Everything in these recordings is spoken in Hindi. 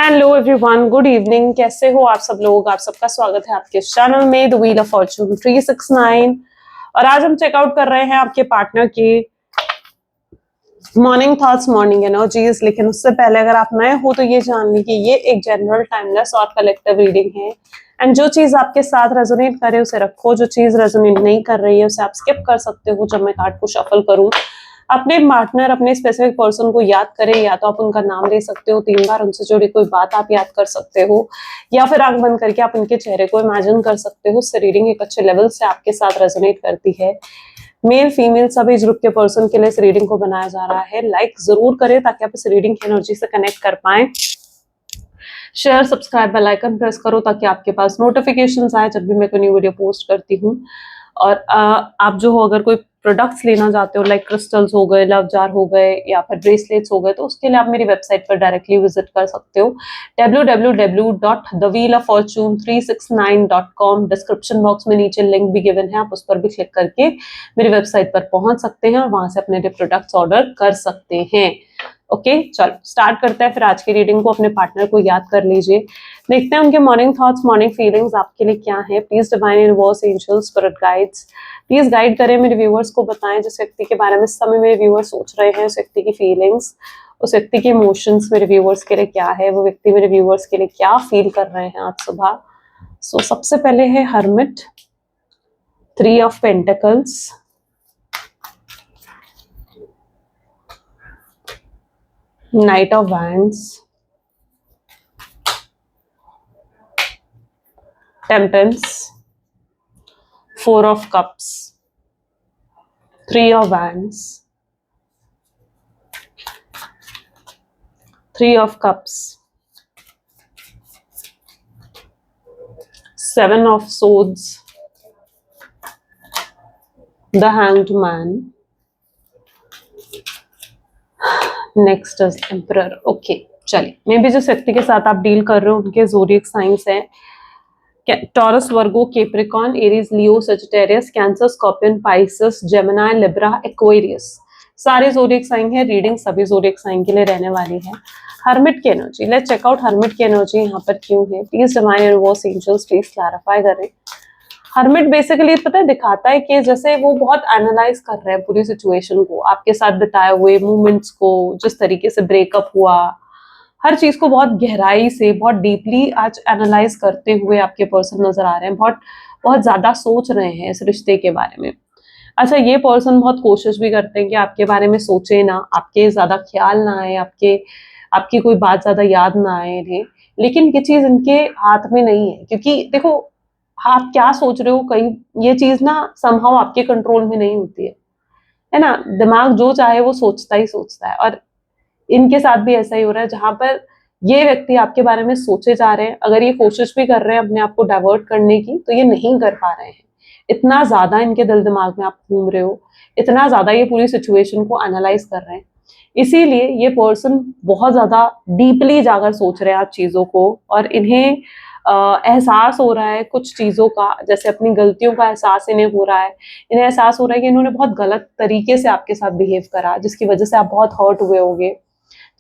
Hello everyone, good evening. कैसे हो आप सब लोग? आप सबका स्वागत है आपके चैनल में द व्हील ऑफ फॉर्चून 369। और आज हम चेकआउट कर रहे हैं आपके पार्टनर के मॉर्निंग थॉट्स, मॉर्निंग एनर्जीज। लेकिन उससे पहले अगर आप नए हो तो ये जान लीजिए ये एक जनरल, टाइमलेस और कलेक्टिव रीडिंग है। एंड जो चीज आपके साथ रेजोनेट करे उसे रखो, जो चीज रेजोनेट नहीं कर रही है उसे आप स्किप कर सकते हो। जब मैं कार्ड को शफल करूं, अपने पार्टनर, अपने स्पेसिफिक पर्सन को याद करें। या तो आप उनका नाम ले सकते हो, 3 बार उनसे जुड़ी कोई बात आप याद कर सकते हो, या फिर आंख बंद करके आप उनके चेहरे को इमेजिन कर सकते हो। उससे रीडिंग एक अच्छे लेवल से आपके साथ रेजोनेट करती है। मेल फीमेल सभी ग्रुप के पर्सन के लिए इस रीडिंग को बनाया जा रहा है। लाइक जरूर करें ताकि आप इस रीडिंग की एनर्जी से कनेक्ट कर पाए। Share, subscribe, bell icon press करो ताकि आपके पास नोटिफिकेशंस आए जब भी मैं कोई न्यू वीडियो पोस्ट करती हूँ। और आप जो हो, अगर कोई प्रोडक्ट्स लेना चाहते हो, लाइक क्रिस्टल्स हो गए, लव जार हो गए, या फिर ब्रेसलेट्स हो गए, तो उसके लिए आप मेरी वेबसाइट पर डायरेक्टली विजिट कर सकते हो www.thewheeloffortune369.com। डिस्क्रिप्शन बॉक्स में नीचे लिंक भी गिवन है, आप उस पर भी क्लिक करके मेरी वेबसाइट पर पहुंच सकते हैं और वहां से अपने प्रोडक्ट्स ऑर्डर कर सकते हैं। ओके, चलो स्टार्ट करते हैं फिर आज की रीडिंग को। अपने पार्टनर को याद कर लीजिए, देखते हैं उनके मॉर्निंग थॉट्स, मॉर्निंग फीलिंग्स आपके लिए क्या है। Please divine universe, angels, spirit guides please guide करें मेरे व्यूअर्स को। बताएं जिस व्यक्ति के बारे में इस समय मेरे व्यूअर्स सोच रहे हैं, उस व्यक्ति की फीलिंग्स, उस व्यक्ति के इमोशंस मेरे व्यूअर्स के लिए क्या है, वो व्यक्ति मेरे व्यूअर्स के लिए क्या फील कर रहे हैं आज सुबह। सो सबसे पहले है hermit, 3 of pentacles, Knight of Wands, Temperance, 4 of Cups, 3 of Wands, 3 of Cups, 7 of Swords, the Hanged Man, next is emperor. Okay, चलिए, मैं भी जिस व्यक्ति के साथ आप डील कर रहे हो उनके ज़ोडिएक साइंस हैं Taurus, Virgo, Capricorn, Aries, Leo, Sagittarius, Cancer, Scorpion, Pisces, Gemini, Libra, Aquarius. सारे ज़ोडिएक साइन है। रीडिंग सभी ज़ोडिएक साइन के लिए रहने वाली है। हर्मिट की energy, let's check out hermit की एनर्जी यहाँ पर क्यों है। Please divine universe, angels please clarify करें। हर्मिट बेसिकली पता है दिखाता है कि जैसे वो बहुत एनालाइज कर रहे हैं पूरी सिचुएशन को, आपके साथ बिताए हुए मोमेंट्स को, जिस तरीके से ब्रेकअप हुआ, हर चीज को बहुत गहराई से, बहुत डीपली आज एनालाइज करते हुए आपके पर्सन नजर आ रहे हैं। बहुत बहुत ज्यादा सोच रहे हैं इस रिश्ते के बारे में। अच्छा, ये पर्सन बहुत कोशिश भी करते हैं कि आपके बारे में सोचे ना, आपके ज्यादा ख्याल ना आए, आपकी कोई बात ज्यादा याद ना आए इन्हें। लेकिन ये चीज इनके हाथ में नहीं है, क्योंकि देखो आप क्या सोच रहे हो, कहीं ये चीज ना समहाउ आपके कंट्रोल में नहीं होती है ना। दिमाग जो चाहे वो सोचता ही सोचता है। और इनके साथ भी ऐसा ही हो रहा है, जहां पर ये व्यक्ति आपके बारे में सोचे जा रहे हैं, अगर ये कोशिश भी कर रहे हैं अपने आप को डाइवर्ट करने की, तो ये नहीं कर पा रहे हैं। इतना ज्यादा इनके दिल दिमाग में आप घूम रहे हो, इतना ज्यादा ये पूरी सिचुएशन को एनालाइज कर रहे हैं। इसीलिए ये पर्सन बहुत ज्यादा डीपली जाकर सोच रहे हैं आप चीजों को, और इन्हें एहसास हो रहा है कुछ चीजों का, जैसे अपनी गलतियों का एहसास इन्हें हो रहा है। इन्हें एहसास हो रहा है कि इन्होंने बहुत गलत तरीके से आपके साथ बिहेव करा, जिसकी वजह से आप बहुत हर्ट हुए होगे,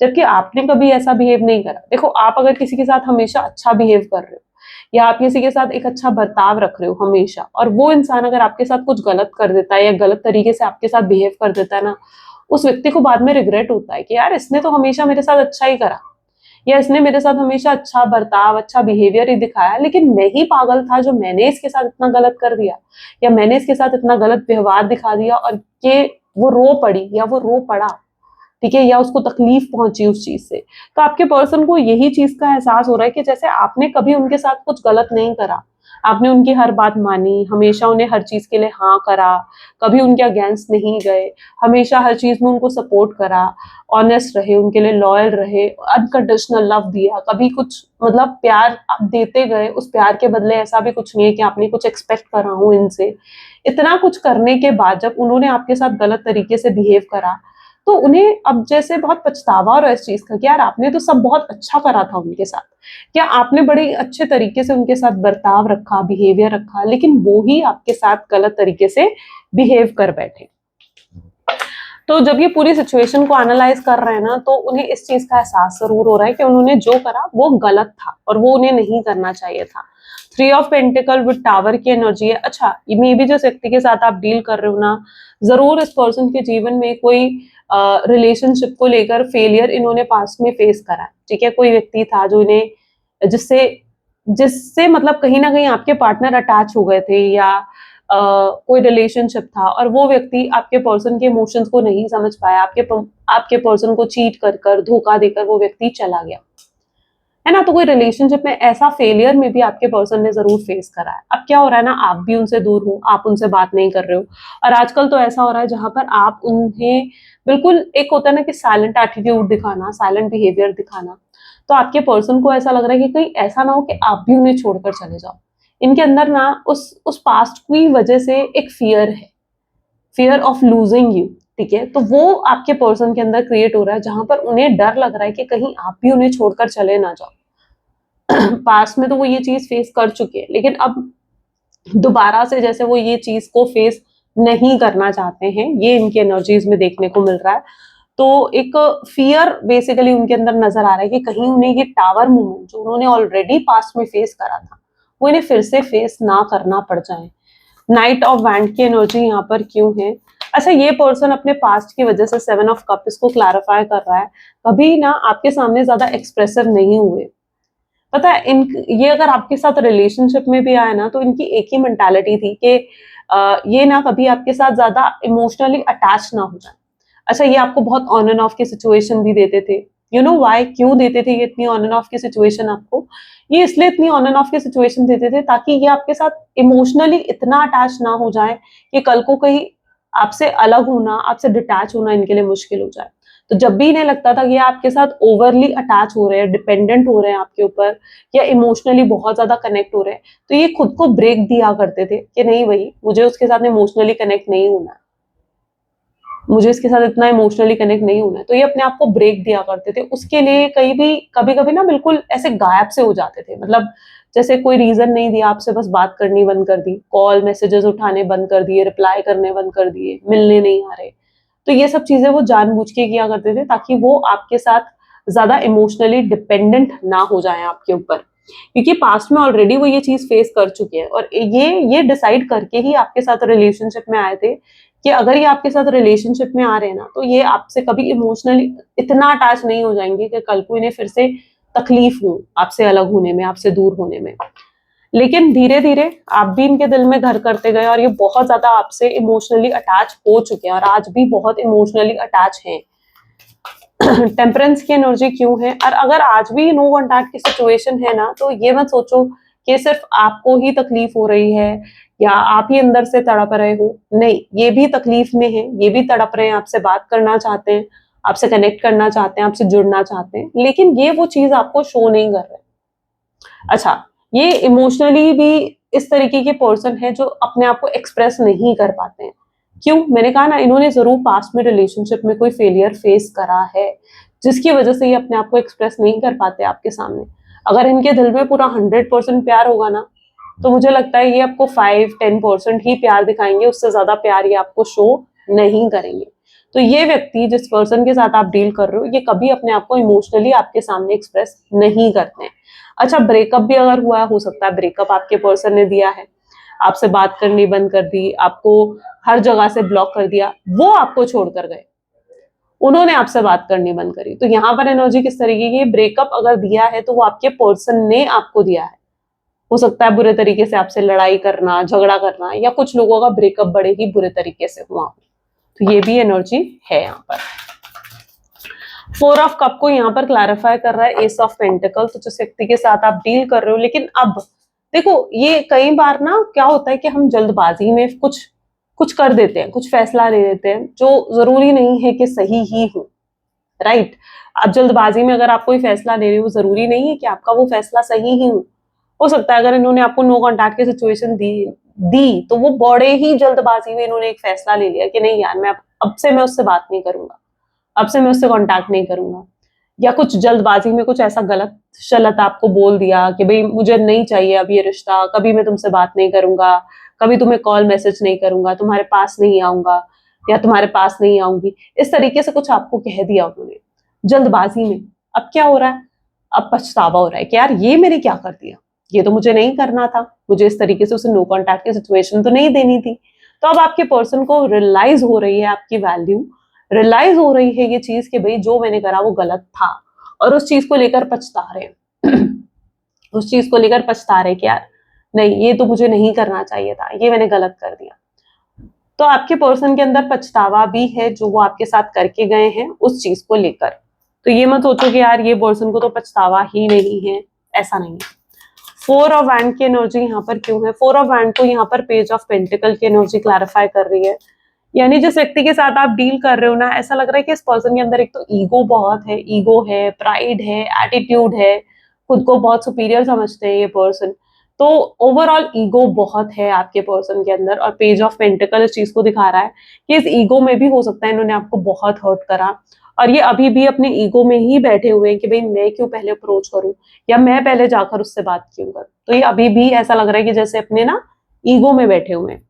जबकि आपने कभी ऐसा बिहेव नहीं करा। देखो, आप अगर किसी के साथ हमेशा अच्छा बिहेव कर रहे हो, या आप किसी के साथ एक अच्छा बर्ताव रख रहे हो हमेशा, और वो इंसान अगर आपके साथ कुछ गलत कर देता है या गलत तरीके से आपके साथ बिहेव कर देता है ना, उस व्यक्ति को बाद में रिग्रेट होता है कि यार इसने तो हमेशा मेरे साथ अच्छा ही करा, या इसने मेरे साथ हमेशा अच्छा बर्ताव, अच्छा बिहेवियर ही दिखाया, लेकिन मैं ही पागल था जो मैंने इसके साथ इतना गलत कर दिया, या मैंने इसके साथ इतना गलत व्यवहार दिखा दिया, और ये वो रो पड़ी या वो रो पड़ा, ठीक है, या उसको तकलीफ पहुंची उस चीज से। तो आपके पर्सन को यही चीज का एहसास हो रहा है कि जैसे आपने कभी उनके साथ कुछ गलत नहीं करा, आपने उनकी हर बात मानी, हमेशा उन्हें हर चीज के लिए हाँ करा, कभी उनके अगेंस्ट नहीं गए, हमेशा हर चीज में उनको सपोर्ट करा, ऑनेस्ट रहे, उनके लिए लॉयल रहे, अनकंडीशनल लव दिया, कभी कुछ मतलब प्यार आप देते गए, उस प्यार के बदले ऐसा भी कुछ नहीं है कि आपने कुछ एक्सपेक्ट करा हो इनसे। इतना कुछ करने के बाद जब उन्होंने आपके साथ गलत तरीके से बिहेव करा, तो उन्हें अब जैसे बहुत पछतावा हो रहा है इस चीज का कि यार आपने तो सब बहुत अच्छा करा था उनके साथ, क्या आपने बड़े अच्छे तरीके से उनके साथ बर्ताव रखा, बिहेवियर रखा, लेकिन वो ही आपके साथ गलत तरीके से बिहेव कर बैठे। तो जब ये पूरी सिचुएशन को एनालाइज कर रहे हैं ना, तो उन्हें इस चीज का एहसास जरूर हो रहा है कि उन्होंने जो करा वो गलत था और वो उन्हें नहीं करना चाहिए था। 3 ऑफ पेंटिकल विद टावर की एनर्जी है। अच्छा, मे बी जिस व्यक्ति के साथ आप डील कर रहे हो ना, जरूर इस पर्सन के जीवन में कोई रिलेशनशिप को लेकर फेलियर इन्होंने पास्ट में फेस करा है। ठीक है, कोई व्यक्ति था जो इन्हें जिससे जिससे मतलब कहीं ना कहीं आपके पार्टनर अटैच हो गए थे, या कोई रिलेशनशिप था और वो व्यक्ति आपके पर्सन के इमोशंस को नहीं समझ पाया, आपके पर्सन को चीट कर कर धोखा देकर वो व्यक्ति चला गया, है ना। तो कोई रिलेशनशिप में ऐसा फेलियर में भी आपके पर्सन ने जरूर फेस करा है। अब क्या हो रहा है ना, आप भी उनसे दूर हो, आप उनसे बात नहीं कर रहे हो, और आजकल तो ऐसा हो रहा है जहां पर आप उन्हें बिल्कुल, एक होता है ना कि साइलेंट एटीट्यूड दिखाना, साइलेंट बिहेवियर दिखाना, तो आपके पर्सन को ऐसा लग रहा है कि कहीं ऐसा ना हो कि आप भी उन्हें छोड़कर चले जाओ। इनके अंदर ना उस पास्ट की वजह से एक फियर है, फियर ऑफ लूजिंग यू। ठीक है, तो वो आपके पर्सन के अंदर क्रिएट हो रहा है, जहां पर उन्हें डर लग रहा है कि कहीं आप भी उन्हें छोड़कर चले ना जाओ। पास्ट में तो वो ये चीज फेस कर चुके हैं, लेकिन अब दोबारा से जैसे वो ये चीज को फेस नहीं करना चाहते हैं, ये इनकी एनर्जीज में देखने को मिल रहा है। तो एक फियर बेसिकली उनके अंदर नजर आ रहा है कि कहीं उन्हें ये टावर मूवमेंट जो उन्होंने ऑलरेडी पास्ट में फेस करा था, वो इन्हें फिर से फेस ना करना पड़ जाए। नाइट ऑफ वैंड की एनर्जी यहाँ पर क्यों है? अच्छा, ये पर्सन अपने पास्ट की वजह से 7 ऑफ कप इसको क्लैरिफाई कर रहा है, कभी ना आपके सामने ज्यादा एक्सप्रेसिव नहीं हुए। पता है, इन ये अगर आपके साथ रिलेशनशिप में भी आए ना, तो इनकी एक ही मेंटालिटी थी कि ये ना कभी आपके साथ ज्यादा इमोशनली अटैच ना हो जाए। अच्छा, ये आपको बहुत ऑन एंड ऑफ की सिचुएशन भी देते थे। यू नो व्हाई, क्यों देते थे ये इतनी ऑन एंड ऑफ की सिचुएशन आपको? ये इसलिए इतनी ऑन एंड ऑफ की सिचुएशन देते थे ताकि ये आपके साथ इमोशनली इतना अटैच ना हो जाए कि कल को कहीं आपसे अलग होना, आपसे डिटैच होना इनके लिए मुश्किल हो जाए। तो जब भी इन्हें लगता था कि आपके साथ ओवरली अटैच हो रहे हैं, डिपेंडेंट हो रहे हैं आपके ऊपर, या इमोशनली बहुत ज्यादा कनेक्ट हो रहे हैं, तो ये खुद को ब्रेक दिया करते थे कि नहीं भाई, मुझे उसके साथ इमोशनली कनेक्ट नहीं होना है, मुझे इसके साथ इतना इमोशनली कनेक्ट नहीं होना है। तो ये अपने आप को ब्रेक दिया करते थे। उसके लिए कभी कभी ना बिल्कुल ऐसे गायब से हो जाते थे, मतलब जैसे कोई रीजन नहीं दिया, आपसे बस बात करनी बंद कर दी, कॉल मैसेजेस उठाने बंद कर दिए, रिप्लाई करने बंद कर दिए, मिलने नहीं आ रहे। तो ये सब चीजें वो जानबूझ के किया करते थे ताकि वो आपके साथ ज्यादा इमोशनली डिपेंडेंट ना हो जाए आपके ऊपर, क्योंकि पास्ट में ऑलरेडी वो ये चीज फेस कर चुके हैं, और ये डिसाइड करके ही आपके साथ रिलेशनशिप में आए थे कि अगर ये आपके साथ रिलेशनशिप में आ रहे हैं ना, तो ये आपसे कभी इमोशनली इतना अटैच नहीं हो जाएंगे कि कल को इन्हें फिर से तकलीफ हो आपसे अलग होने में, आपसे दूर होने में। लेकिन धीरे धीरे आप भी इनके दिल में घर करते गए, और ये बहुत ज्यादा आपसे इमोशनली अटैच हो चुके हैं, और आज भी बहुत इमोशनली अटैच हैं। टेम्परेंस की एनर्जी क्यों है? और अगर आज भी नो कॉन्टैक्ट की सिचुएशन है ना, तो ये मत सोचो कि सिर्फ आपको ही तकलीफ हो रही है या आप ही अंदर से तड़प रहे हो। नहीं, ये भी तकलीफ में है, ये भी तड़प रहे हैं, आपसे बात करना चाहते हैं, आपसे कनेक्ट करना चाहते हैं, आपसे जुड़ना चाहते हैं, लेकिन ये वो चीज आपको शो नहीं कर रहे। अच्छा, ये इमोशनली भी इस तरीके के पर्सन है जो अपने आप को एक्सप्रेस नहीं कर पाते हैं। क्यों? मैंने कहा ना, इन्होंने जरूर पास्ट में रिलेशनशिप में कोई फेलियर फेस करा है, जिसकी वजह से ये अपने आप को एक्सप्रेस नहीं कर पाते आपके सामने। अगर इनके दिल में पूरा 100% प्यार होगा ना, तो मुझे लगता है ये आपको 5-10% ही प्यार दिखाएंगे, उससे ज्यादा प्यार ये आपको शो नहीं करेंगे। तो ये व्यक्ति जिस पर्सन के साथ आप डील कर रहे हो, ये कभी अपने आप को इमोशनली आपके सामने एक्सप्रेस नहीं करते हैं। अच्छा, ब्रेकअप भी अगर हुआ, हो सकता है ब्रेकअप आपके पर्सन ने दिया है, आपसे बात करनी बंद कर दी, आपको हर जगह से ब्लॉक कर दिया, वो आपको छोड़कर गए, उन्होंने आपसे बात करनी बंद करी। तो यहाँ पर एनर्जी किस तरीके की? ब्रेकअप अगर दिया है तो वो आपके पर्सन ने आपको दिया है। हो सकता है बुरे तरीके से आपसे लड़ाई करना, झगड़ा करना, या कुछ लोगों का ब्रेकअप बड़े ही बुरे तरीके से हुआ। तो ये भी एनर्जी है यहाँ पर। 4 ऑफ कप को यहाँ पर क्लैरिफाई कर रहा है एस ऑफ पेंटिकल। तो जिस व्यक्ति के साथ आप डील कर रहे हो, लेकिन अब देखो, ये कई बार ना क्या होता है कि हम जल्दबाजी में कुछ कुछ कर देते हैं, कुछ फैसला ले लेते हैं जो जरूरी नहीं है कि सही ही हो, राइट। अब जल्दबाजी में अगर आप कोई फैसला ले रहे हो, जरूरी नहीं है कि आपका वो फैसला सही ही हो सकता है अगर इन्होंने आपको नो कॉन्टैक्ट की सिचुएशन दी तो वो बड़े ही जल्दबाजी में इन्होंने एक फैसला ले लिया कि नहीं यार, मैं अब से मैं उससे बात नहीं करूंगा, अब से मैं उससे कांटेक्ट नहीं करूंगा, या कुछ जल्दबाजी में कुछ ऐसा गलत शलत आपको बोल दिया कि भाई मुझे नहीं चाहिए अब ये रिश्ता, कभी मैं तुमसे बात नहीं करूंगा, कभी तुम्हें कॉल मैसेज नहीं करूंगा, तुम्हारे पास नहीं आऊंगा, या तुम्हारे पास नहीं आऊंगी, इस तरीके से कुछ आपको कह दिया उन्होंने जल्दबाजी में। अब क्या हो रहा है, अब पछतावा हो रहा है कि यार ये मैंने क्या कर दिया, ये तो मुझे नहीं करना था, मुझे इस तरीके से उसे नो कॉन्टैक्ट की सिचुएशन तो नहीं देनी थी। तो अब आपके पर्सन को रियलाइज हो रही है आपकी वैल्यू, रियलाइज हो रही है ये चीज कि भाई जो मैंने करा वो गलत था, और उस चीज को लेकर पछता रहे हैं उस चीज को लेकर पछता रहे कि यार नहीं ये तो मुझे नहीं करना चाहिए था, ये मैंने गलत कर दिया। तो आपके पर्सन के अंदर पछतावा भी है जो वो आपके साथ करके गए हैं उस चीज को लेकर। तो ये मत सोचो कि यार ये पर्सन को तो पछतावा ही नहीं है, ऐसा नहीं है। 4 ऑफ वैंड की एनर्जी यहाँ पर क्यों है, 4 ऑफ वैंड को यहाँ पर पेज ऑफ पेंटिकल की एनर्जी क्लैरिफाई कर रही है। यानी जिस व्यक्ति के साथ आप डील कर रहे हो ना, ऐसा लग रहा है कि इस पर्सन के अंदर एक तो ईगो बहुत है, ईगो है, प्राइड है, एटीट्यूड है, खुद को बहुत सुपीरियर समझते हैं ये पर्सन। तो ओवरऑल ईगो बहुत है आपके पर्सन के अंदर, और पेज ऑफ पेंटिकल इस चीज को दिखा रहा है कि इस ईगो में भी हो सकता है इन्होंने आपको बहुत हर्ट करा, और ये अभी भी अपने ईगो में ही बैठे हुए हैं कि भाई मैं क्यों पहले अप्रोच करूं, या मैं पहले जाकर उससे बात क्यों करूं। तो ये अभी भी ऐसा लग रहा है कि जैसे अपने ना ईगो में बैठे हुए हैं,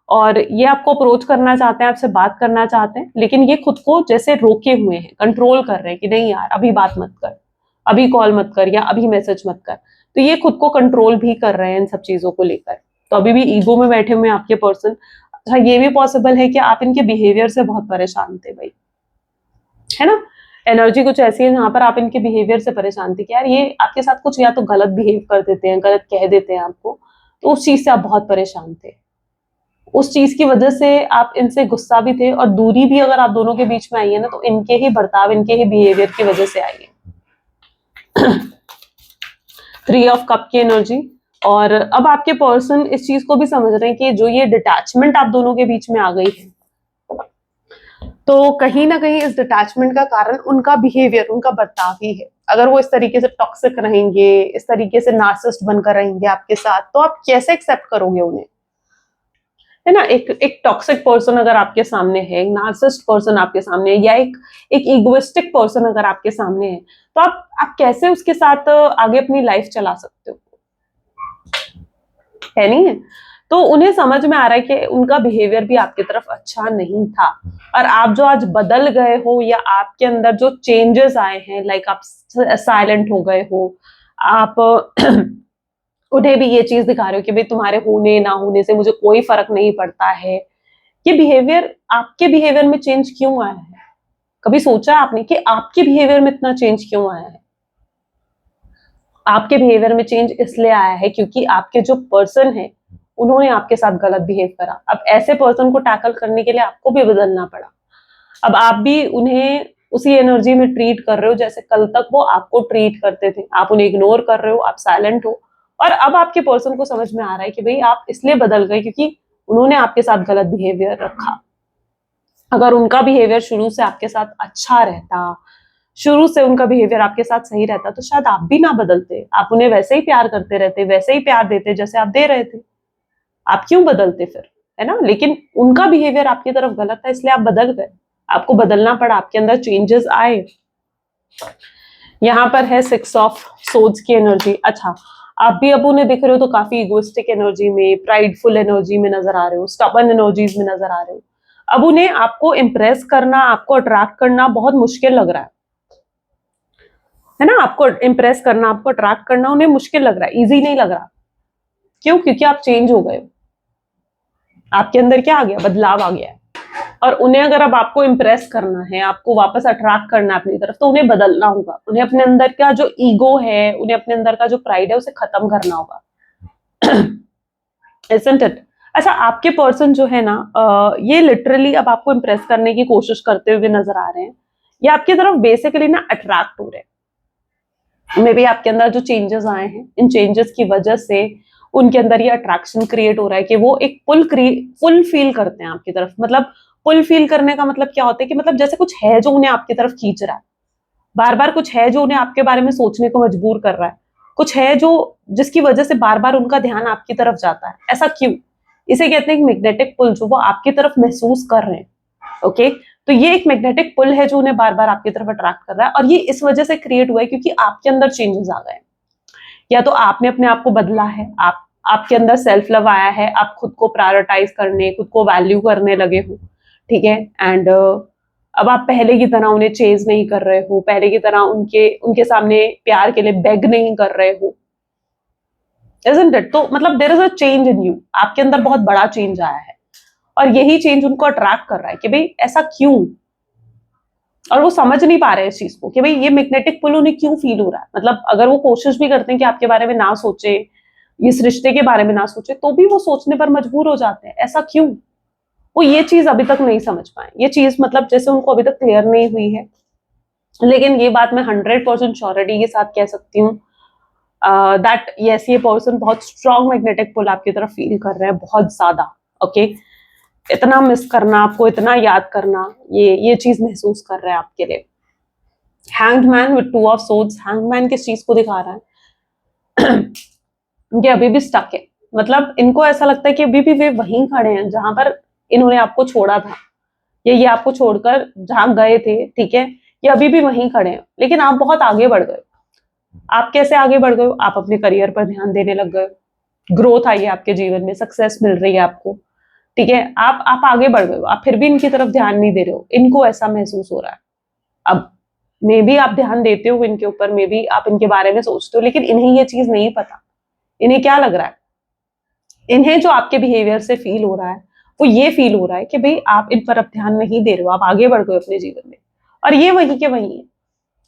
और ये आपको अप्रोच करना चाहते हैं, आपसे बात करना चाहते हैं, लेकिन ये खुद को जैसे रोके हुए हैं, कंट्रोल कर रहे हैं कि नहीं यार अभी बात मत कर, अभी कॉल मत कर, या अभी मैसेज मत कर। तो ये खुद को कंट्रोल भी कर रहे हैं इन सब चीजों को लेकर। तो अभी भी ईगो में बैठे हुए हैं आपके पर्सन। अच्छा, ये भी पॉसिबल है कि आप इनके बिहेवियर से बहुत परेशान थे भाई, है ना। एनर्जी कुछ ऐसी है जहां पर आप इनके बिहेवियर से परेशान थे कि यार ये आपके साथ कुछ या तो गलत बिहेव कर देते हैं, गलत कह देते हैं आपको, तो उस चीज से आप बहुत परेशान थे। उस चीज की वजह से आप इनसे गुस्सा भी थे, और दूरी भी अगर आप दोनों के बीच में आई है ना, तो इनके ही बर्ताव, इनके ही बिहेवियर की वजह से आई है। 3 ऑफ कप की एनर्जी, और अब आपके पर्सन इस चीज को भी समझ रहे हैं कि जो ये डिटैचमेंट आप दोनों के बीच में आ गई है, तो कहीं ना कहीं इस डिटैचमेंट का कारण उनका बिहेवियर, उनका बर्ताव ही है। अगर वो इस तरीके से टॉक्सिक रहेंगे, इस तरीके से नार्सिसिस्ट बनकर रहेंगे आपके साथ, तो आप कैसे एक्सेप्ट करोगे उन्हें, है ना। एक टॉक्सिक पर्सन अगर आपके सामने है, एक नार्सिसिस्ट पर्सन आपके सामने है, या एक इगोइस्टिक पर्सन अगर आपके सामने है, तो आप कैसे उसके साथ आगे अपनी लाइफ चला सकते हो, है नहीं है। तो उन्हें समझ में आ रहा है कि उनका बिहेवियर भी आपकी तरफ अच्छा नहीं था, और आप जो आज बदल गए हो, या आपके अंदर जो चेंजेस आए हैं, लाइक आप साइलेंट हो गए हो, आप उन्हें भी ये चीज दिखा रहे हो कि भाई तुम्हारे होने ना होने से मुझे कोई फर्क नहीं पड़ता है। ये बिहेवियर, आपके बिहेवियर में चेंज क्यों आया है, कभी सोचा आपने कि आपके बिहेवियर में इतना चेंज क्यों आया है। आपके बिहेवियर में चेंज इसलिए आया है क्योंकि आपके जो पर्सन है उन्होंने आपके साथ गलत बिहेव करा। अब ऐसे पर्सन को टैकल करने के लिए आपको भी बदलना पड़ा। अब आप भी उन्हें उसी एनर्जी में ट्रीट कर रहे हो जैसे कल तक वो आपको ट्रीट करते थे। आप उन्हें इग्नोर कर रहे हो, आप साइलेंट हो, और अब आपके पर्सन को समझ में आ रहा है कि भाई आप इसलिए बदल गए क्योंकि उन्होंने आपके साथ गलत बिहेवियर रखा। अगर उनका बिहेवियर शुरू से आपके साथ अच्छा रहता, शुरू से उनका बिहेवियर आपके साथ सही रहता, तो शायद आप भी ना बदलते। आप उन्हें वैसे ही प्यार करते रहते, वैसे ही प्यार देते जैसे आप दे रहे थे। आप क्यों बदलते फिर, है ना। लेकिन उनका बिहेवियर आपकी तरफ गलत था, इसलिए आप बदल गए, आपको बदलना पड़ा, आपके अंदर चेंजेस आए। यहाँ पर है 6 ऑफ सोर्ड्स की एनर्जी। अच्छा, आप भी अब उन्हें दिख रहे हो तो काफी इगोइस्टिक एनर्जी में, प्राइडफुल एनर्जी में नजर आ रहे हो, स्टबर्न एनर्जीज में नजर आ रहे हो। अब उन्हें आपको इम्प्रेस करना, आपको अट्रैक्ट करना बहुत मुश्किल लग रहा है ना। आपको इम्प्रेस करना, आपको अट्रैक्ट करना उन्हें मुश्किल लग रहा है, इजी नहीं लग रहा। क्यों? क्योंकि आप चेंज हो गए हो, आपके अंदर क्या आ गया, बदलाव आ गया है। और उन्हें अगर अब आपको इम्प्रेस करना है, आपको वापस अट्रैक्ट करना है अपनी तरफ, तो उन्हें बदलना होगा। उन्हें अपने अंदर का जो ईगो है, उन्हें अपने अंदर का जो प्राइड है, उसे खत्म करना होगा। Isn't it? अच्छा, आपके पर्सन जो है ना, ये लिटरली अब आपको इम्प्रेस करने की कोशिश करते हुए नजर आ रहे हैं। ये आपकी तरफ बेसिकली ना अट्रैक्ट हो रहे हैं। मे बी आपके अंदर जो चेंजेस आए हैं, इन चेंजेस की वजह से उनके अंदर ये अट्रैक्शन क्रिएट हो रहा है कि वो एक पुल फील करते हैं आपकी तरफ। मतलब पुल फील करने का मतलब क्या होता है कि मतलब जैसे कुछ है जो उन्हें आपकी तरफ खींच रहा है, बार बार कुछ है जो उन्हें आपके बारे में सोचने को मजबूर कर रहा है, कुछ है जो जिसकी वजह से बार बार उनका ध्यान आपकी तरफ जाता है। ऐसा क्यों? इसे कहते हैं मैग्नेटिक पुल, जो वो आपकी तरफ महसूस कर रहे हैं। ओके, तो ये एक मैग्नेटिक पुल है जो उन्हें बार बार आपकी तरफ अट्रैक्ट कर रहा है, और ये इस वजह से क्रिएट हुआ है क्योंकि आपके अंदर चेंजेस आ गए। या तो आपने अपने आप को बदला है, आपके अंदर सेल्फ लव आया है, आप खुद को प्रायोरिटाइज करने, खुद को वैल्यू करने लगे हो। ठीक है। एंड अब आप पहले की तरह उन्हें चेज नहीं कर रहे हो, पहले की तरह उनके उनके सामने प्यार के लिए बेग नहीं कर रहे हो, इजंट इट? तो मतलब there is a change in you, आपके अंदर बहुत बड़ा चेंज आया है और यही चेंज उनको अट्रैक्ट कर रहा है कि भाई ऐसा क्यों, और वो समझ नहीं पा रहे हैं इस चीज को कि भाई ये मैग्नेटिक पुल उन्हें क्यों फील हो रहा है। मतलब अगर वो कोशिश भी करते हैं कि आपके बारे में ना सोचे, इस रिश्ते के बारे में ना सोचे, तो भी वो सोचने पर मजबूर हो जाते हैं। ऐसा क्यों? वो ये चीज अभी तक नहीं समझ पाए, ये चीज मतलब जैसे उनको अभी तक क्लियर नहीं हुई है। लेकिन ये बात मैं 100% श्योरिटी के साथ कह सकती हूँ दैट यस, ये पर्सन बहुत स्ट्रॉन्ग मैग्नेटिक पुल आपकी तरफ फील कर रहे हैं, बहुत ज्यादा। ओके, इतना मिस करना, आपको इतना याद करना, ये चीज महसूस कर रहे हैं आपके लिए। Hanged man with 2 of swords, hanged man किस चीज को दिखा रहा है? ये अभी भी स्टक है, मतलब इनको ऐसा लगता है कि अभी भी वे वहीं खड़े हैं जहां पर इन्होंने आपको छोड़ा था, या ये आपको छोड़कर जहां गए थे, ठीक है, ये अभी भी वहीं खड़े हैं। लेकिन आप बहुत आगे बढ़ गए। आप कैसे आगे बढ़ गए? आप अपने करियर पर ध्यान देने लग गए, ग्रोथ आई है आपके जीवन में, सक्सेस मिल रही है आपको, ठीक है, आप आगे बढ़ गए हो, आप फिर भी इनकी तरफ ध्यान नहीं दे रहे हो, इनको ऐसा महसूस हो रहा है। अब मे बी आप ध्यान देते हो इनके ऊपर, मे बी आप इनके बारे में सोचते हो, लेकिन इन्हें ये चीज नहीं पता। इन्हें क्या लग रहा है? इन्हें जो आपके बिहेवियर से फील हो रहा है, वो ये फील हो रहा है कि भाई आप इन पर अब ध्यान नहीं दे रहे हो, आप आगे बढ़ गए अपने जीवन में, और ये वही के वही है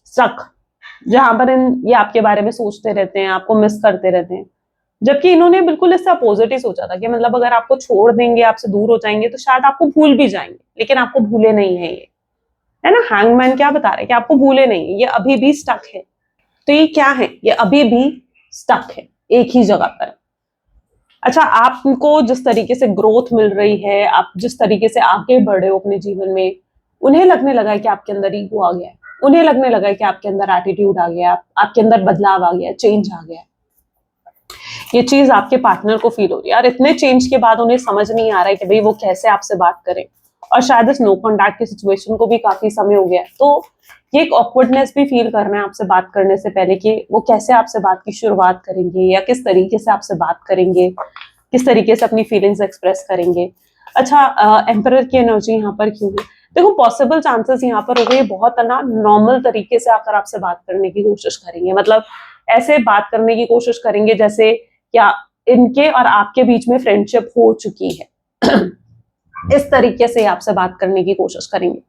स्टक, जहां पर ये आपके बारे में सोचते रहते हैं, आपको मिस करते रहते हैं। जबकि इन्होंने बिल्कुल इससे अपोजिट ही सोचा था कि मतलब अगर आपको छोड़ देंगे, आपसे दूर हो जाएंगे, तो शायद आपको भूल भी जाएंगे, लेकिन आपको भूले नहीं है ये, है ना। हैंगमैन क्या बता रहे हैं कि आपको भूले नहीं है, ये अभी भी स्टक है। तो ये क्या है? ये अभी भी स्टक है एक ही जगह पर। अच्छा, आपको जिस तरीके से ग्रोथ मिल रही है, आप जिस तरीके से आगे बढ़ रहे हो अपने जीवन में, उन्हें लगने लगा है कि आपके अंदर ईगो आ गया है, उन्हें लगने लगा है कि आपके अंदर एटीट्यूड आ गया है, आपके अंदर बदलाव आ गया है, चेंज आ गया है। ये चीज आपके पार्टनर को फील हो रही है, और इतने चेंज के बाद उन्हें समझ नहीं आ रहा है कि भाई वो कैसे आपसे बात करें, और शायद इस नो कॉन्टैक्ट की सिचुएशन को भी काफी समय हो गया है, तो ये एक ऑकवर्डनेस भी फील कर रहे हैं आपसे बात करने से पहले कि वो कैसे आपसे बात की शुरुआत करेंगे, या किस तरीके से आपसे बात करेंगे, किस तरीके से अपनी फीलिंग्स एक्सप्रेस करेंगे। अच्छा, एम्परर की एनर्जी यहाँ पर क्यों है? देखो, पॉसिबल चांसेस यहाँ पर हो गए, बहुत ना नॉर्मल तरीके से आकर आपसे बात करने की कोशिश करेंगे, मतलब ऐसे बात करने की कोशिश करेंगे जैसे क्या इनके और आपके बीच में फ्रेंडशिप हो चुकी है। इस तरीके से आपसे बात करने की कोशिश करेंगे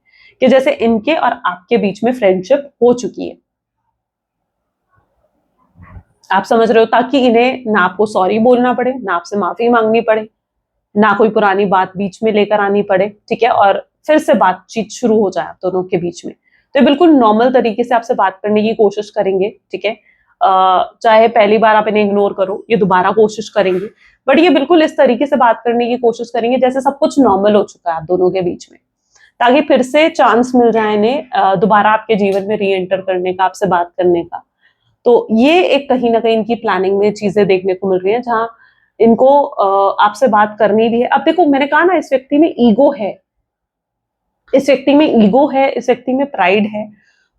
कि जैसे इनके और आपके बीच में फ्रेंडशिप हो चुकी है। आप समझ रहे हो? ताकि इन्हें ना आपको सॉरी बोलना पड़े, ना आपसे माफी मांगनी पड़े, ना कोई पुरानी बात बीच में लेकर आनी पड़े, ठीक है, और फिर से बातचीत शुरू हो जाए आप दोनों के बीच में। तो ये बिल्कुल नॉर्मल तरीके से आपसे बात करने की कोशिश करेंगे, ठीक है। चाहे पहली बार आप इन्हें इग्नोर करो, ये दोबारा कोशिश करेंगे, बट ये बिल्कुल इस तरीके से बात करने की कोशिश करेंगे जैसे सब कुछ नॉर्मल हो चुका है आप दोनों के बीच में, ताकि फिर से चांस मिल जाए इन्हें दोबारा आपके जीवन में री एंटर करने का, आपसे बात करने का। तो ये एक कहीं ना कहीं इनकी प्लानिंग में चीजें देखने को मिल रही है, जहां इनको आपसे बात करनी भी है। अब देखो, मैंने कहा ना, इस व्यक्ति में ईगो है, इस व्यक्ति में ईगो है, इस व्यक्ति में प्राइड है।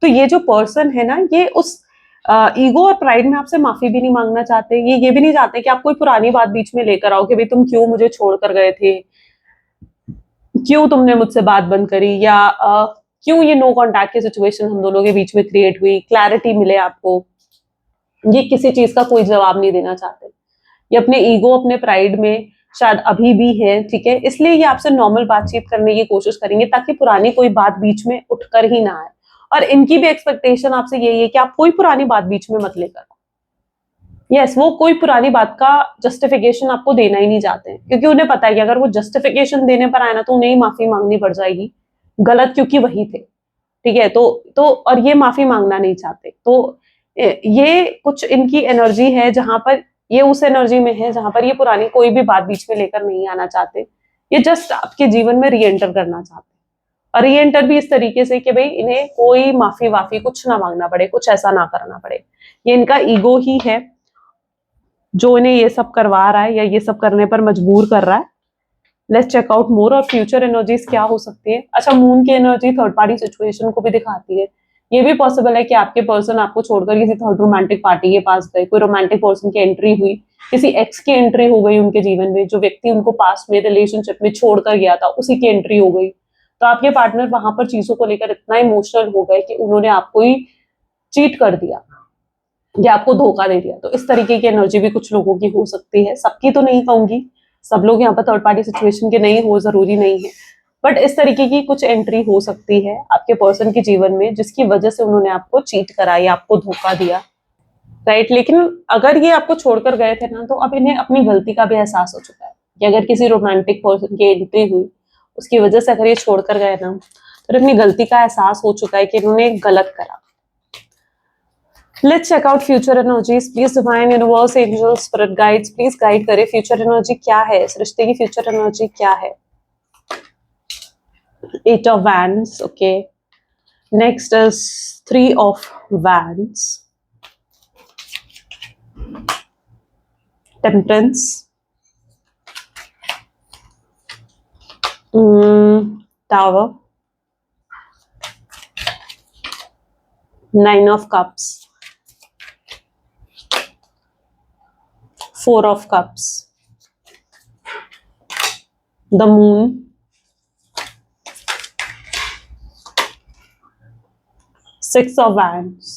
तो ये जो पर्सन है ना, ये उस ईगो और प्राइड में आपसे माफी भी नहीं मांगना चाहते, ये भी नहीं चाहते कि आप कोई पुरानी बात बीच में लेकर आओ कि भाई तुम क्यों मुझे छोड़कर गए थे, क्यों तुमने मुझसे बात बंद करी, या क्यों ये नो कॉन्टैक्ट की सिचुएशन हम दोनों के बीच में क्रिएट हुई, क्लैरिटी मिले आपको। ये किसी चीज का कोई जवाब नहीं देना चाहते, ये अपने ईगो, अपने प्राइड में शायद अभी भी है, ठीक है, इसलिए ये आपसे नॉर्मल बातचीत करने की कोशिश करेंगे ताकि पुरानी कोई बात बीच में उठकर ही ना आए। और इनकी भी एक्सपेक्टेशन आपसे यही है कि आप कोई पुरानी बात बीच में मत लेकर। यस, वो कोई पुरानी बात का जस्टिफिकेशन आपको देना ही नहीं चाहते हैं, क्योंकि उन्हें पता है कि अगर वो जस्टिफिकेशन देने पर आए ना, तो उन्हें ही माफी मांगनी पड़ जाएगी, गलत क्योंकि वही थे, ठीक है। तो और ये माफी मांगना नहीं चाहते, तो ये कुछ इनकी एनर्जी है जहां पर ये उस एनर्जी में है जहां पर ये पुरानी कोई भी बात बीच में लेकर नहीं आना चाहते, ये जस्ट आपके जीवन में री एंटर करना चाहते हैं। और री एंटर भी इस तरीके से कि भाई इन्हें कोई माफी वाफी कुछ ना मांगना पड़े, कुछ ऐसा ना करना पड़े। ये इनका ईगो ही है जो इन्हें ये सब करवा रहा है, या ये सब करने पर मजबूर कर रहा है। लेट्स चेक आउट मोर, और फ्यूचर एनर्जीज क्या हो सकती है। अच्छा, मून की एनर्जी थर्ड पार्टी सिचुएशन को भी दिखाती है। ये भी पॉसिबल है कि आपके पर्सन आपको छोड़कर किसी थर्ड रोमांटिक पार्टी के पास गए, कोई रोमांटिक पर्सन की एंट्री हुई, किसी एक्स की एंट्री हो गई उनके जीवन में, जो व्यक्ति उनको पास्ट में रिलेशनशिप में छोड़कर गया था उसी की एंट्री हो गई, तो आपके पार्टनर वहां पर चीजों को लेकर इतना इमोशनल हो गए कि उन्होंने आपको ही चीट कर दिया या आपको धोखा दे दिया। तो इस तरीके की एनर्जी भी कुछ लोगों की हो सकती है, सबकी तो नहीं कहूंगी, सब लोग यहाँ पर थर्ड पार्टी सिचुएशन के नहीं हो, जरूरी नहीं है, बट इस तरीके की कुछ एंट्री हो सकती है आपके पर्सन के जीवन में जिसकी वजह से उन्होंने आपको चीट करा या आपको धोखा दिया, राइट। लेकिन अगर ये आपको छोड़कर गए थे ना, तो अब इन्हें अपनी गलती का भी एहसास हो चुका है कि अगर किसी रोमांटिक पर्सन की एंट्री हुई उसकी वजह से अगर ये छोड़कर गए ना, तो अपनी गलती का एहसास हो चुका है कि इन्होंने गलत करा। Let's check out future energies. Please divine universe, angels, spirit guides, please guide करे फ्यूचर एनर्जी क्या है, इस रिश्ते की फ्यूचर एनर्जी क्या है। 8 of Wands, okay. Next is 3 of Wands, Temperance, Tower, 9 of Cups, 4 of Cups, the Moon, 6 of Wands,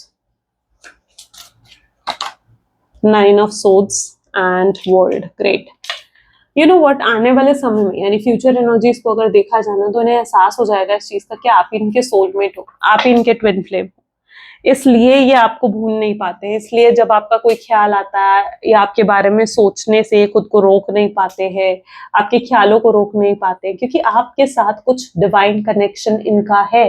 9 of Swords and World. Great. You know what, आने वाले समय में यानी फ्यूचर एनर्जीज को अगर देखा जाना तो इन्हें एहसास हो जाएगा इस चीज का कि आप इनके सोलमेट हो, आप इनके ट्विन फ्लेम हो, इसलिए ये आपको भूल नहीं पाते हैं। इसलिए जब आपका कोई ख्याल आता है या आपके बारे में सोचने से खुद को रोक नहीं पाते हैं, आपके ख्यालों को रोक नहीं पाते, क्योंकि आपके साथ कुछ डिवाइन कनेक्शन इनका है।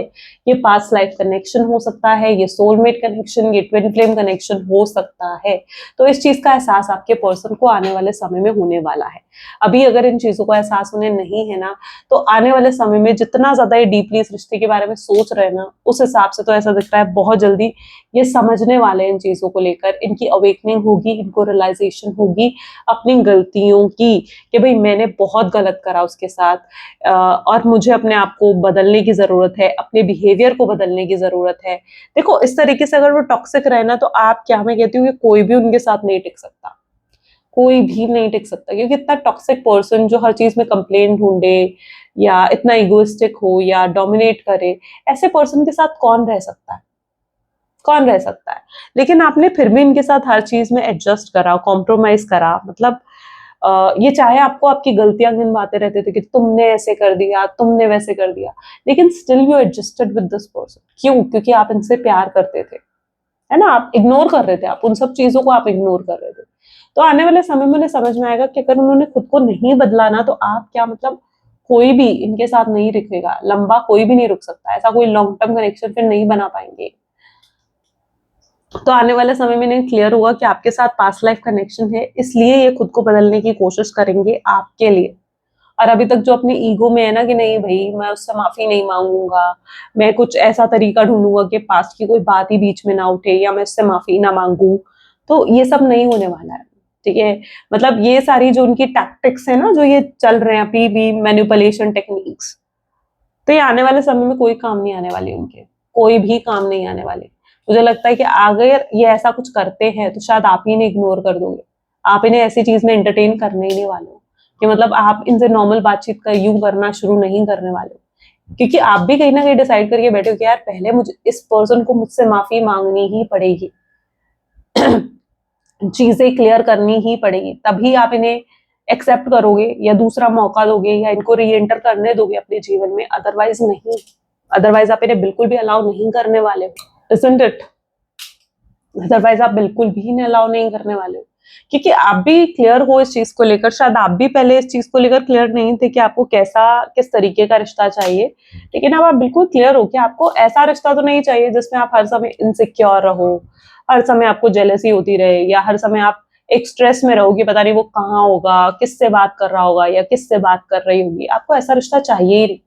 ये पास्ट लाइफ कनेक्शन हो सकता है, ये सोलमेट कनेक्शन, ये ट्विन फ्लेम कनेक्शन हो सकता है। तो इस चीज का एहसास आपके पर्सन को आने वाले समय में होने वाला है। अभी अगर इन चीजों का एहसास उन्हें नहीं है ना, तो आने वाले समय में जितना ज्यादा ये डीपली इस रिश्ते के बारे में सोच रहे हैं ना, उस हिसाब से तो ऐसा दिख रहा है बहुत जल्दी ये समझने वाले इन चीजों को लेकर, इनकी अवेकनिंग होगी, इनको रियलाइजेशन होगी अपनी गलतियों की कि भाई मैंने बहुत गलत करा उसके साथ और मुझे अपने आप को बदलने की जरूरत है, अपने बिहेवियर को बदलने की जरूरत है। देखो इस तरीके से अगर वो टॉक्सिक रहे ना, तो आप क्या, मैं कहती हूँ कि कोई भी उनके साथ नहीं टिक सकता, कोई भी नहीं टिक सकता, क्योंकि इतना टॉक्सिक पर्सन जो हर चीज में कंप्लेंट ढूंढे या इतना इगोइस्टिक हो या डोमिनेट करे, ऐसे पर्सन के साथ कौन रह सकता है, कौन रह सकता है। लेकिन आपने फिर भी इनके साथ हर चीज में एडजस्ट करा, कॉम्प्रोमाइज करा, मतलब ये चाहे आपको आपकी गलतियां गिनवाते रहते थे कि तुमने ऐसे कर दिया, तुमने वैसे कर दिया, लेकिन still you adjusted with this person. क्यों? क्योंकि आप इनसे प्यार करते थे, है ना, आप इग्नोर कर रहे थे, आप उन सब चीजों को आप इग्नोर कर रहे थे। तो आने वाले समय में उन्हें समझ में आएगा कि अगर उन्होंने खुद को नहीं बदला ना, तो आप क्या, मतलब कोई भी इनके साथ नहीं रुकेगा, लंबा कोई भी नहीं रुक सकता, ऐसा कोई लॉन्ग टर्म कनेक्शन फिर नहीं बना पाएंगे। तो आने वाले समय में इन्हें क्लियर होगा कि आपके साथ पास्ट लाइफ कनेक्शन है, इसलिए ये खुद को बदलने की कोशिश करेंगे आपके लिए। और अभी तक जो अपने ईगो में है ना कि नहीं भाई मैं उससे माफी नहीं मांगूंगा, मैं कुछ ऐसा तरीका ढूंढूंगा कि पास्ट की कोई बात ही बीच में ना उठे या मैं उससे माफी ना मांगू, तो ये सब नहीं होने वाला है, ठीक है। मतलब ये सारी जो उनकी टैक्टिक्स है ना, जो ये चल रहे हैं अभी भी, मैनिपुलेशन टेक्निक्स, तो ये आने वाले समय में कोई काम नहीं आने वाले, उनके कोई भी काम नहीं आने वाले। मुझे लगता है कि अगर ये ऐसा कुछ करते हैं तो शायद आप ही इन्हें इग्नोर कर दोगे, आप इन्हें ऐसी चीज में एंटरटेन करने ही नहीं वाले हो, कि मतलब आप इनसे नॉर्मल बातचीत कर यूं करना शुरू नहीं करने वाले हो, क्योंकि आप भी कहीं ना कहीं डिसाइड करके बैठे हो कि यार पहले मुझे इस पर्सन को मुझसे माफी मांगनी ही पड़ेगी चीजें क्लियर करनी ही पड़ेगी, तभी आप इन्हें एक्सेप्ट करोगे या दूसरा मौका दोगे या इनको री एंटर करने दोगे अपने जीवन में, अदरवाइज नहीं, अदरवाइज आप इन्हें बिल्कुल भी अलाउ नहीं करने वाले हो, isn't it? अदरवाइज आप बिल्कुल भी इन्हें अलाउ नहीं करने वाले हो, क्योंकि आप भी क्लियर हो इस चीज को लेकर। शायद आप भी पहले इस चीज को लेकर क्लियर नहीं थे कि आपको कैसा, किस तरीके का रिश्ता चाहिए, लेकिन अब आप बिल्कुल क्लियर हो कि आपको ऐसा रिश्ता तो नहीं चाहिए जिसमें आप हर समय इनसिक्योर रहो, हर समय आपको जेलसी होती रहे, या हर समय आप एक स्ट्रेस में रहो कि पता नहीं वो कहाँ होगा, किससे बात कर रहा होगा या किससे बात कर रही होगी। आपको ऐसा रिश्ता चाहिए ही नहीं,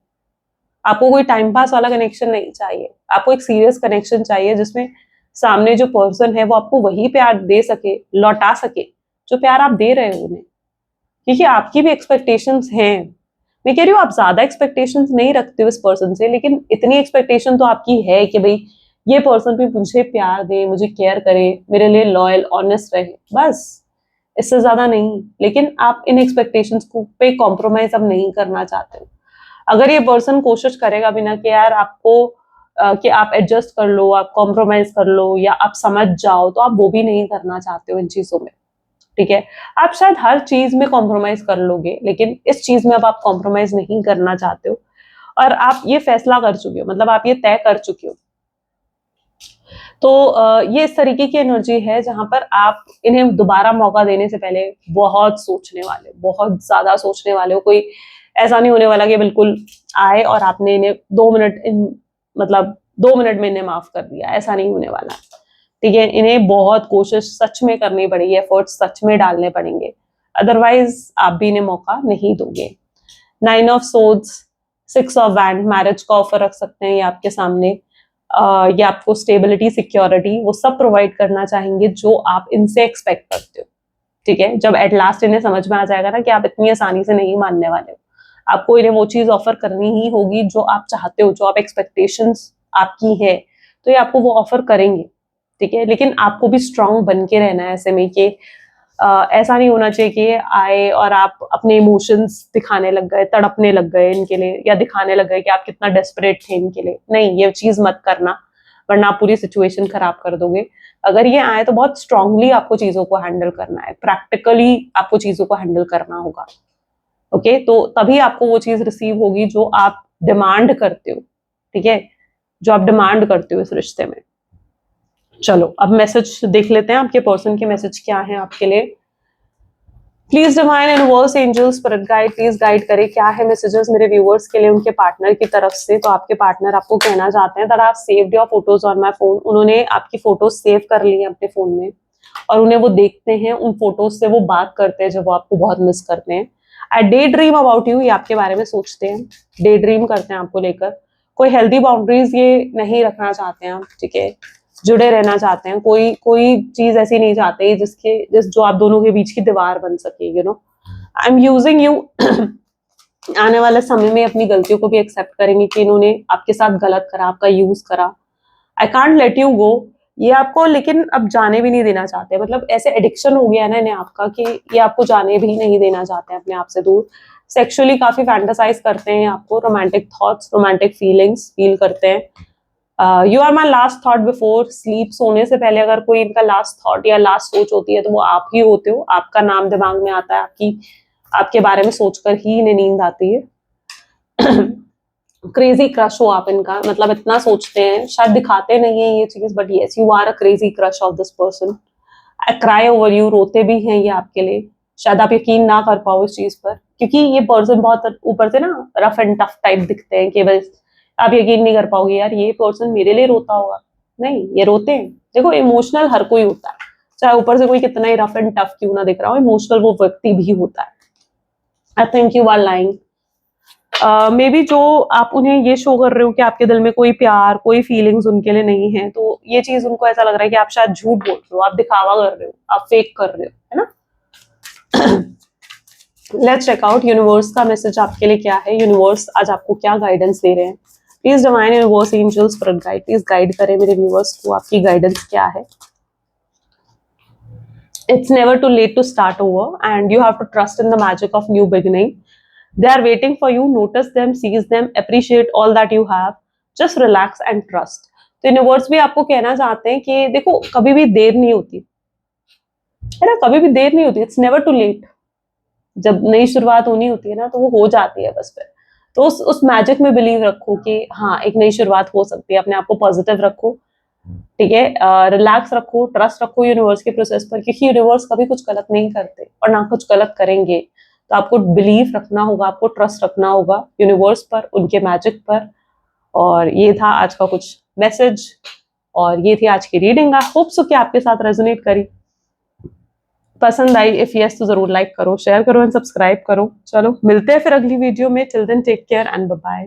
आपको कोई टाइम पास वाला कनेक्शन नहीं चाहिए, आपको एक सीरियस कनेक्शन चाहिए जिसमें सामने जो पर्सन है वो आपको वही प्यार दे सके, लौटा सके जो प्यार आप दे रहे हो उन्हें, क्योंकि आपकी भी एक्सपेक्टेशंस हैं। मैं कह रही हूँ आप ज्यादा एक्सपेक्टेशंस नहीं रखते हो इस पर्सन से, लेकिन इतनी एक्सपेक्टेशन तो आपकी है कि भाई ये पर्सन भी मुझे प्यार दे, मुझे केयर करे, मेरे लिए लॉयल ऑनेस्ट रहे, बस इससे ज्यादा नहीं। लेकिन आप इन एक्सपेक्टेशंस को पे कॉम्प्रोमाइज अब नहीं करना चाहते हो, अगर ये पर्सन कोशिश करेगा भी ना कि यार आपको कि आप एडजस्ट कर लो, आप कॉम्प्रोमाइज कर लो या आप समझ जाओ, तो आप वो भी नहीं करना चाहते हो इन चीजों में, ठीक है। आप शायद हर चीज में कॉम्प्रोमाइज कर लोगे, लेकिन इस चीज में अब आप कॉम्प्रोमाइज नहीं करना चाहते हो, और आप ये फैसला कर चुके हो, मतलब आप ये तय कर चुके हो। तो ये इस तरीके की एनर्जी है जहां पर आप इन्हें दोबारा मौका देने से पहले बहुत सोचने वाले, बहुत ज्यादा सोचने वाले हो। कोई ऐसा नहीं होने वाला कि बिल्कुल आए और आपने इन्हें 2 मिनट मतलब 2 मिनट में इन्हें माफ कर दिया, ऐसा नहीं होने वाला, ठीक है। इन्हें बहुत कोशिश सच में करनी पड़ेगी, एफर्ट सच में डालने पड़ेंगे, अदरवाइज आप भी इन्हें मौका नहीं दोगे। 9 of swords, 6 of wand, marriage का ऑफर रख सकते हैं ये आपके सामने। ये आपको स्टेबिलिटी, सिक्योरिटी वो सब प्रोवाइड करना चाहेंगे जो आप इनसे एक्सपेक्ट करते हो, ठीक है। जब एट लास्ट इन्हें समझ में आ जाएगा ना कि आप इतनी आसानी से नहीं मानने वाले हो, आपको इन्हें वो चीज ऑफर करनी ही होगी जो आप चाहते हो, जो आप एक्सपेक्टेशंस आपकी है, तो ये आपको वो ऑफर करेंगे, ठीक है। लेकिन आपको भी स्ट्रांग बन के रहना है ऐसे में कि ऐसा नहीं होना चाहिए कि आए और आप अपने इमोशंस दिखाने लग गए, तड़पने लग गए इनके लिए, या दिखाने लग गए कि आप कितना डेस्परेट थे इनके लिए। नहीं, ये चीज मत करना, वरना आप पूरी सिचुएशन खराब कर दोगे। अगर ये आए तो बहुत स्ट्रांगली आपको चीजों को हैंडल करना है, प्रैक्टिकली आपको चीजों को हैंडल करना होगा, ओके। तो तभी आपको वो चीज रिसीव होगी जो आप डिमांड करते हो, ठीक है, जो आप डिमांड करते हो इस रिश्ते में। चलो अब मैसेज देख लेते हैं, आपके पर्सन के मैसेज क्या है आपके लिए। Please divine universe, angels, spirit guide, please guide करें क्या है मैसेजेस मेरे व्यूअर्स के लिए उनके पार्टनर की तरफ से। तो आपके पार्टनर आपको कहना चाहते हैं that I have saved your photos on my phone. उन्होंने आपकी फोटोज सेव कर ली हैं अपने फोन में, और उन्हें वो देखते हैं, उन फोटोज से वो बात करते हैं जब वो आपको बहुत मिस करते हैं। आई डे ड्रीम अबाउट यू, ये आपके बारे में सोचते हैं, डे ड्रीम करते हैं आपको लेकर। कोई हेल्दी बाउंड्रीज ये नहीं रखना चाहते हैं आप, ठीक है, जुड़े रहना चाहते हैं। कोई कोई चीज ऐसी नहीं चाहते जो आप दोनों के बीच की दीवार बन सके, you know. I am using you. आने वाले समय में अपनी गलतियों को भी एक्सेप्ट करेंगे कि इन्होंने आपके साथ गलत करा, आपका यूज करा। I can't let you go, ये आपको लेकिन अब जाने भी नहीं देना चाहते, मतलब ऐसे एडिक्शन हो गया है ना इन्हें आपका कि ये आपको जाने भी नहीं देना चाहते हैं अपने आप से दूर। सेक्सुअली काफी फैंटासाइज करते हैं आपको, romantic thoughts, romantic feelings feel करते हैं। You are my last thought before sleep, सोने से पहले अगर कोई इनका लास्ट थॉट या लास्ट सोच होती है तो वो आप ही होते हो। आपका नाम दिमाग में आता है, आपके बारे में सोचकर ही इन्हें नींद आती है। क्रेजी क्रश हो आप इनका, मतलब इतना सोचते हैं, शायद दिखाते नहीं है ये चीज, but yes you are a crazy crush of this person. I cry over you, रोते भी हैं ये आपके लिए। शायद आप यकीन ना कर पाओ इस चीज पर, क्योंकि ये पर्सन बहुत ऊपर से ना रफ एंड टफ टाइप दिखते हैं कि बस आप यकीन नहीं कर पाओगे यार ये पर्सन मेरे लिए रोता होगा। नहीं, ये रोते हैं। देखो, इमोशनल हर कोई होता है, चाहे ऊपर से कोई कितना ही रफ एंड टफ क्यों ना दिख रहा हो, इमोशनल वो व्यक्ति भी होता है। I think you are lying. Maybe जो आप उन्हें ये शो कर रहे हो कि आपके दिल में कोई प्यार, कोई फीलिंग्स उनके लिए नहीं है, तो ये चीज उनको ऐसा लग रहा है कि आप शायद झूठ बोल रहे हो, आप दिखावा कर रहे हो, आप फेक कर रहे हो, है ना। लेट्स चेक आउट यूनिवर्स का मैसेज आपके लिए क्या है। यूनिवर्स आज आपको क्या गाइडेंस दे रहे हैं। Please divine universe, angels, spirit guide, please guide करें मेरे व्यूअर्स को, आपकी गाइडेंस क्या है। It's never too late to start over, and you have to trust in the magic of new beginning. They are waiting for you. Notice them, seize them, appreciate all that you have. Just relax and trust. तो यूनिवर्स भी आपको कहना चाहते हैं कि देखो, कभी भी देर नहीं होती है ना, कभी भी देर नहीं होती। It's never too late. जब नई शुरुआत होनी होती है ना, तो वो हो जाती है बस फिर। तो उस मैजिक में बिलीव रखो कि हाँ, एक नई शुरुआत हो सकती है। अपने आप को पॉजिटिव रखो, ठीक है, रिलैक्स रखो, ट्रस्ट रखो यूनिवर्स के प्रोसेस पर, क्योंकि यूनिवर्स कभी कुछ गलत नहीं करते और ना कुछ गलत करेंगे। तो आपको बिलीव रखना होगा, आपको ट्रस्ट रखना होगा यूनिवर्स पर, उनके मैजिक पर। और ये था आज का कुछ मैसेज, और ये थी आज की रीडिंग। आई होप सो कि आपके साथ रेजोनेट करी, पसंद आई। इफ यस तो जरूर लाइक करो, शेयर करो एंड सब्सक्राइब करो। चलो मिलते हैं फिर अगली वीडियो में। Till then take care and bye bye.